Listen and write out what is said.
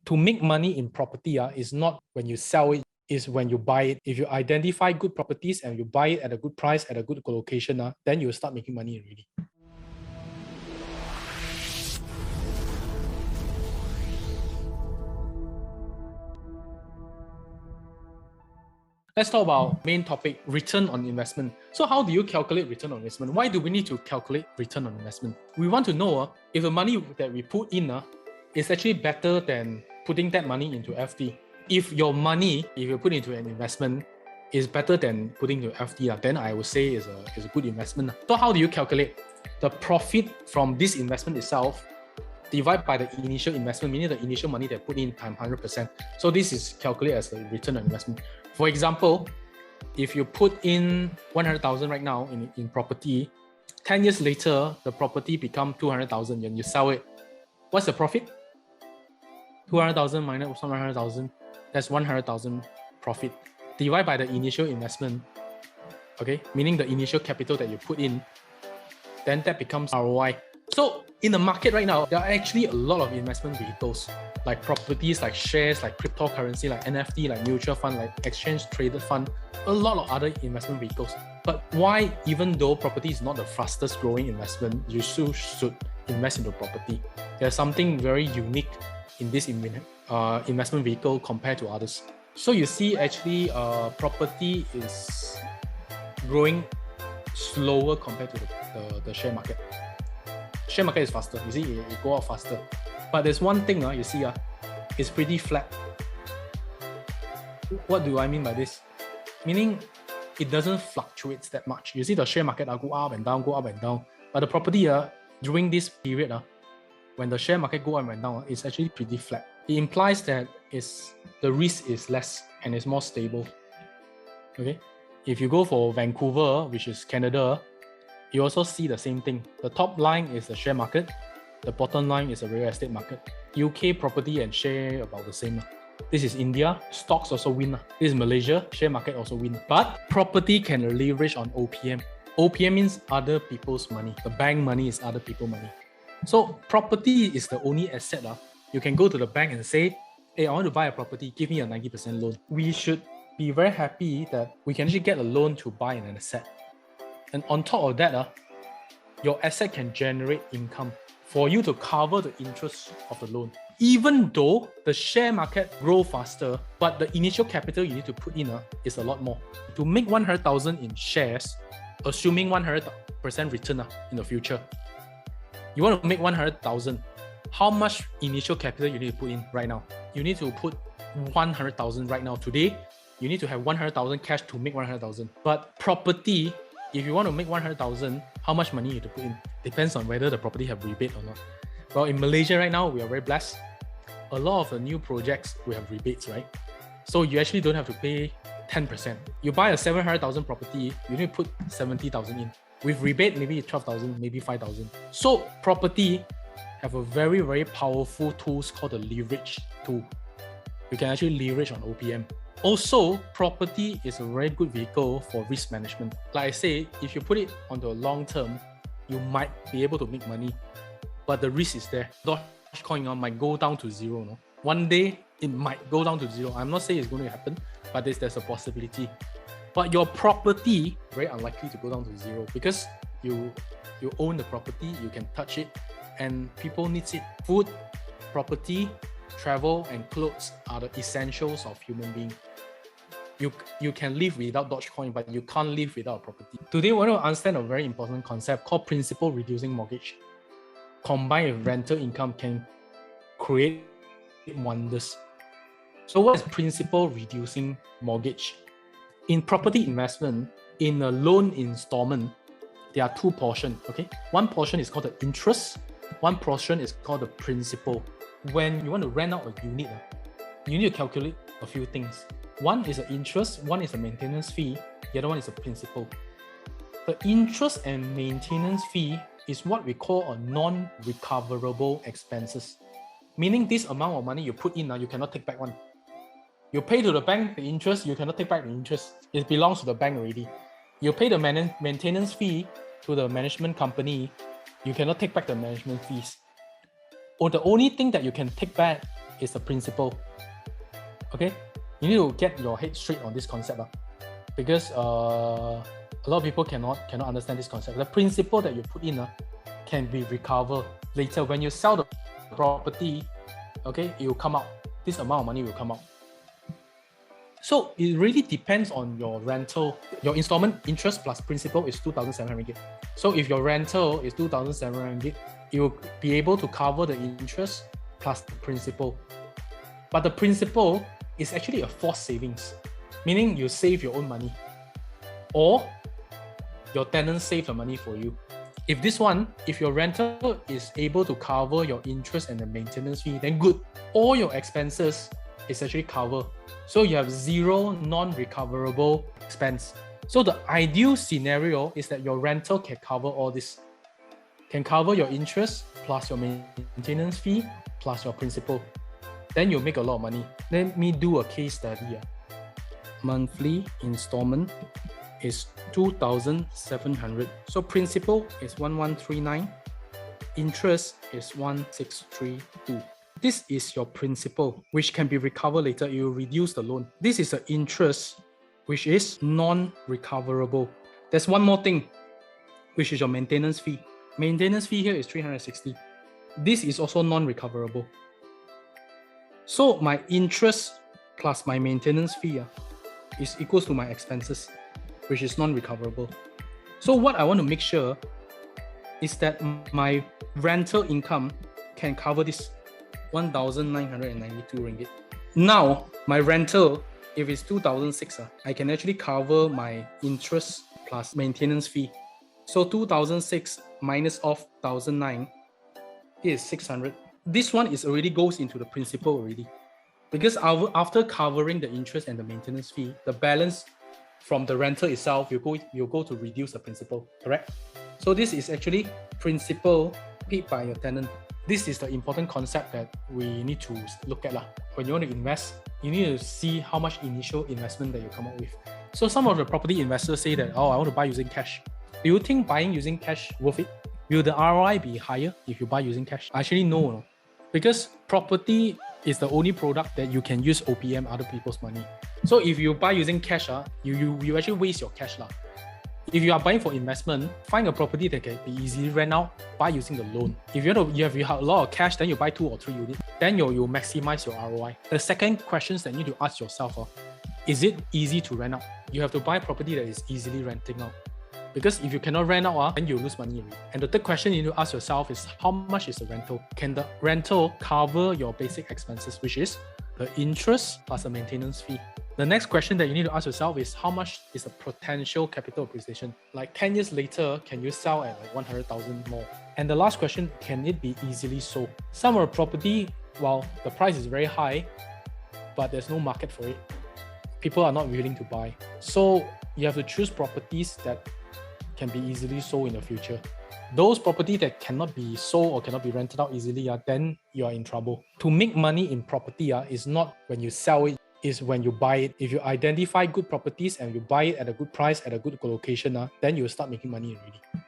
To make money in property is not when you sell it, is when you buy it. If you identify good properties and you buy it at a good price, at a good location, then you'll start making money already. Let's talk about main topic, return on investment. So how do you calculate return on investment? Why do we need to calculate return on investment? We want to know if the money that we put in is actually better than putting that money into FD. If your money, if you put into an investment, is better than putting into FD, then I would say is a good investment. So how do you calculate? The profit from this investment itself divided by the initial investment, meaning the initial money they put in times 100%. So this is calculated as a return on investment. For example, if you put in 100,000 right now in property, 10 years later, the property become 200,000 and you sell it. What's the profit? 200,000 minus 100,000, that's 100,000 profit. Divide by the initial investment, okay, meaning the initial capital that you put in, then that becomes ROI. So in the market right now, there are actually a lot of investment vehicles, like properties, like shares, like cryptocurrency, like NFT, like mutual fund, like exchange traded fund, a lot of other investment vehicles. But why, even though property is not the fastest growing investment, you still should invest into property? There's something very unique in this investment vehicle compared to others. So you see, actually, property is growing slower compared to the share market. Share market is faster. You see, it go up faster. But there's one thing you see, it's pretty flat. What do I mean by this? Meaning, it doesn't fluctuate that much. You see, the share market go up and down, go up and down. But the property during this period, when the share market go up and down, it's actually pretty flat. It implies that the risk is less and it's more stable. Okay, if you go for Vancouver, which is Canada, you also see the same thing. The top line is the share market. The bottom line is the real estate market. UK property and share about the same. This is India. Stocks also win. This is Malaysia. Share market also win. But property can leverage on OPM. OPM means other people's money. The bank money is other people's money. So property is the only asset. You can go to the bank and say, hey, I want to buy a property. Give me a 90% loan. We should be very happy that we can actually get a loan to buy an asset. And on top of that, your asset can generate income for you to cover the interest of the loan. Even though the share market grow faster, but the initial capital you need to put in is a lot more. To make 100,000 in shares, assuming 100% return in the future, you want to make 100,000. How much initial capital you need to put in right now? You need to put 100,000 right now. Today, you need to have 100,000 cash to make 100,000. But property, if you want to make 100,000, how much money you need to put in? Depends on whether the property have rebate or not. Well, in Malaysia right now, we are very blessed. A lot of the new projects will have rebates, right? So you actually don't have to pay 10%. You buy a 700,000 property, you need to put 70,000 in. With rebate, maybe 12,000, maybe 5,000. So property have a very, very powerful tools called the leverage tool. You can actually leverage on OPM. Also, property is a very good vehicle for risk management. Like I say, if you put it onto a long term, you might be able to make money, but the risk is there. Dogecoin might go down to zero. No? One day, it might go down to zero. I'm not saying it's going to happen, but there's a possibility. But your property, very unlikely to go down to zero because you own the property, you can touch it, and people need it. Food, property, travel, and clothes are the essentials of human being. You can live without Dogecoin, but you can't live without property. Today, we want to understand a very important concept called principal reducing mortgage. Combined with rental income can create wonders. So what is principal reducing mortgage? In property investment, in a loan installment, there are two portions, okay? One portion is called the interest. One portion is called the principal. When you want to rent out a unit, you need to calculate a few things. One is the interest, one is the maintenance fee, the other one is the principal. The interest and maintenance fee is what we call a non-recoverable expenses. Meaning this amount of money you put in, you cannot take back one. You pay to the bank the interest, you cannot take back the interest. It belongs to the bank already. You pay the maintenance fee to the management company, you cannot take back the management fees. Or the only thing that you can take back is the principal. Okay, you need to get your head straight on this concept, because a lot of people cannot understand this concept. The principal that you put in can be recovered later when you sell the property. Okay, it will come out. This amount of money will come out. So it really depends on your rental. Your installment interest plus principal is 2,700 ringgit. So if your rental is 2,700 ringgit, you will be able to cover the interest plus the principal. But the principal is actually a forced savings, meaning you save your own money, or your tenants save the money for you. If your rental is able to cover your interest and the maintenance fee, then good. All your expenses is actually covered. So you have zero non-recoverable expense. So the ideal scenario is that your rental can cover all this. Can cover your interest plus your maintenance fee plus your principal. Then you'll make a lot of money. Let me do a case study. Monthly installment is 2,700. So principal is 1,139. Interest is 1,632. This is your principal, which can be recovered later. You reduce the loan. This is the interest, which is non-recoverable. There's one more thing, which is your maintenance fee. Maintenance fee here is 360. This is also non-recoverable. So my interest plus my maintenance fee is equals to my expenses, which is non-recoverable. So what I want to make sure is that my rental income can cover this 1,992 ringgit. Now, my rental, if it's 2,600, I can actually cover my interest plus maintenance fee. So 2,600 minus off 1,900 is 600. This one is already goes into the principal already. Because after covering the interest and the maintenance fee, the balance from the rental itself, you go to reduce the principal, correct? So this is actually principal paid by your tenant. This is the important concept that we need to look at. When you want to invest, you need to see how much initial investment that you come up with. So some of the property investors say that, I want to buy using cash. Do you think buying using cash worth it? Will the ROI be higher if you buy using cash? Actually, no. Because property is the only product that you can use OPM, other people's money. So if you buy using cash, you actually waste your cash. If you are buying for investment, find a property that can be easily rent out, buy using the loan. If you have a lot of cash, then you buy 2 or 3 units. Then you maximize your ROI. The second question that you need to ask yourself, is it easy to rent out? You have to buy property that is easily renting out. Because if you cannot rent out, then you lose money already. And the third question you need to ask yourself is, how much is the rental? Can the rental cover your basic expenses, which is the interest plus the maintenance fee? The next question that you need to ask yourself is, how much is the potential capital appreciation? Like 10 years later, can you sell at like 100,000 more? And the last question, can it be easily sold? Some of the property, while the price is very high, but there's no market for it. People are not willing to buy. So you have to choose properties that can be easily sold in the future. Those properties that cannot be sold or cannot be rented out easily, then you are in trouble. To make money in property is not when you sell it, is when you buy it. If you identify good properties and you buy it at a good price, at a good location, then you'll start making money already.